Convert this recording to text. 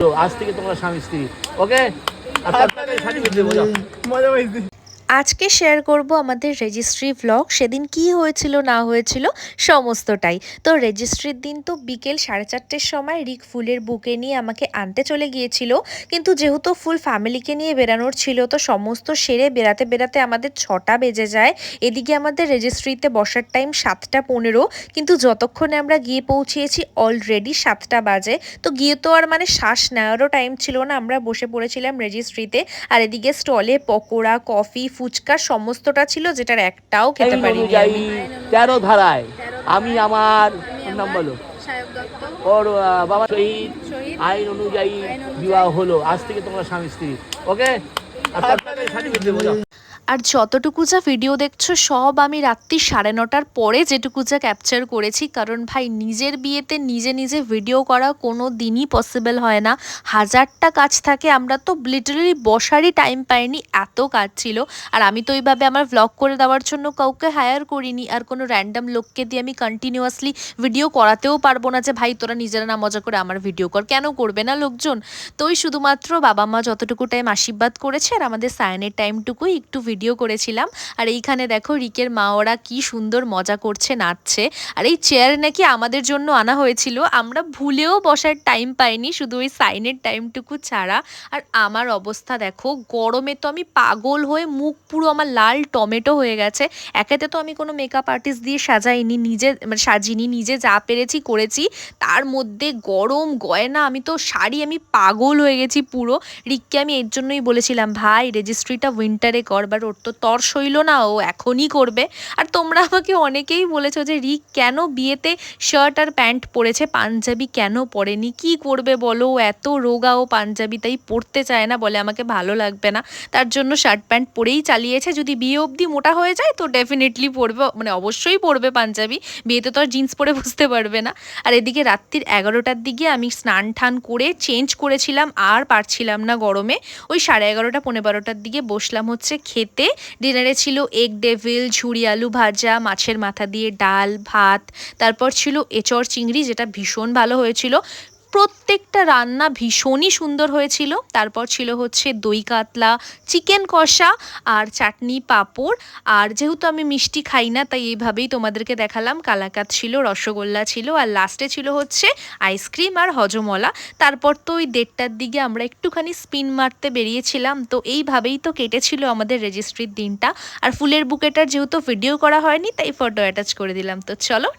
আজ থেকে তোমরা স্বামী স্ত্রী, ওকে? আজকে শেয়ার করব আমাদের রেজিস্ট্রি ভ্লগ। সেদিন কি হয়েছিল না হয়েছিল সমস্তটাই। তো রেজিস্ট্রির দিন তো বিকেল 4:30-র সময় রিক ফুলের বুকে নিয়ে আমাকে আনতে চলে গিয়েছিল, কিন্তু যেহেতু ফুল ফ্যামিলিকে নিয়ে বেরানোর ছিল তো সমস্ত সেরে বেরাতে বেরাতে আমাদের 6টা বেজে যায়। এদিকে আমাদের রেজিস্ট্রিতে বসার টাইম 7:15, কিন্তু যতক্ষণে আমরা গিয়ে পৌঁছিয়েছি অলরেডি 7টা বাজে। তো গিয়ে তো আর মানে শ্বাস নেওয়ারও টাইম ছিল না, আমরা বসে পড়েছিলাম রেজিস্ট্রিতে। আর এদিকে স্টলে পকোড়া, কফি, ফুচকা সমস্তটা ছিল, যেটার একটাও খেতে পারিনি আমি। 13 ধারায় আমি আমার নাম বলো, ওর বাবা শহীদ আইন অনুযায়ী বিবাহ হলো। আজ থেকে তোমরা স্বামী স্ত্রী, ওকে? আর যতটুকু যা ভিডিও দেখছো সব আমি রাত্রি 9:30টার পরে যেটুকু যা ক্যাপচার করেছি, কারণ ভাই নিজের বিয়েতে নিজে নিজে ভিডিও করা কোনো দিনই পসিবল হয় না। হাজারটা কাজ থাকে, আমরা তো লিটারালি বসারই টাইম পাইনি, এত কাজ ছিল। আর আমি তো এইভাবে আমার ভ্লগ করে দেওয়ার জন্য কাউকে হায়ার করিনি, আর কোনো র্যান্ডম লোককে দিয়ে আমি কন্টিনিউয়াসলি ভিডিও করাতেও পারবো না যে ভাই তোরা নিজেরা না মজা করে আমার ভিডিও কর, কেন করবে না লোকজন? তো ওই শুধুমাত্র বাবা মা যতটুকু টাইম আশীর্বাদ করেছে আর আমাদের সায়নের টাইমটুকুই একটু ভিডিও করেছিলাম। আর এইখানে দেখো রিকের মা ওরা কি সুন্দর মজা করছে, নাচছে। আর এই চেয়ার নাকি আমাদের জন্য আনা হয়েছিল, আমরা ভুলেও বসার টাইম পাইনি, শুধু ওই সাইনের টাইমটুকু ছাড়া। আর আমার অবস্থা দেখো, গরমে তো আমি পাগল হয়ে মুখ পুরো আমার লাল টমেটো হয়ে গেছে। একেতে তো আমি কোনো মেকআপ আর্টিস্ট দিয়ে সাজাইনি, নিজে মানে সাজিনি, নিজে যা পেরেছি করেছি। তার মধ্যে গরম গয়না, আমি তো শাড়ি, আমি পাগল হয়ে গেছি পুরো। রিককে আমি এর জন্যই বলেছিলাম ভাই রেজিস্ট্রিটা উইন্টারে কর, বাট ওর তো তর সইল না, ও এখনই করবে। আর তোমরা আমাকে অনেকেই বলেছো যে রিক কেন বিয়েতে শার্ট আর প্যান্ট পরেছে, পাঞ্জাবি কেন পরেনি, কি করবে বলো, ও এত রোগা, ও পাঞ্জাবি তাই পরতে চায় না, বলে আমাকে ভালো লাগবে না, তার জন্য শার্ট প্যান্ট পরেই চালিয়েছে। যদি বিয়ে অবধি মোটা হয়ে যায় তো ডেফিনেটলি পরবে, মানে অবশ্যই পরবে পাঞ্জাবি, বিয়েতে তো আর জিন্স পরে বুঝতে পারবে না। আর এদিকে রাত্রির 11টার দিকে আমি স্নান টান করে চেঞ্জ করেছিলাম, আর পারছিলাম না গরমে। ওই 11:30 পৌনে 12টার দিকে বসলাম হচ্ছে খেতে। ডিনারে ছিল এগ ডেভিল, ঝুরি আলু ভাজা, মাছের মাথা দিয়ে ডাল ভাত, তারপর ছিল এঁচড় চিংড়ি, যেটা ভীষণ ভালো হয়েছিল। প্রত্যেকটা রান্না ভীষণই সুন্দর হয়েছিল। তারপর ছিল হচ্ছে দই কাতলা, চিকেন কষা আর চাটনি পাঁপড়। আর যেহেতু আমি মিষ্টি খাই না তাই এইভাবেই তোমাদেরকে দেখালাম। কালাকাত ছিল, রসগোল্লা ছিল, আর লাস্টে ছিল হচ্ছে আইসক্রিম আর হজমলা। তারপর তো ওই 1:30টার দিকে আমরা একটুখানি স্পিন মারতে বেরিয়েছিলাম। তো এইভাবেই তো কেটেছিল আমাদের রেজিস্ট্রির দিনটা। আর ফুলের বুকেটার যেহেতু ভিডিও করা হয়নি তাই ফটো অ্যাটাচ করে দিলাম। তো চলো।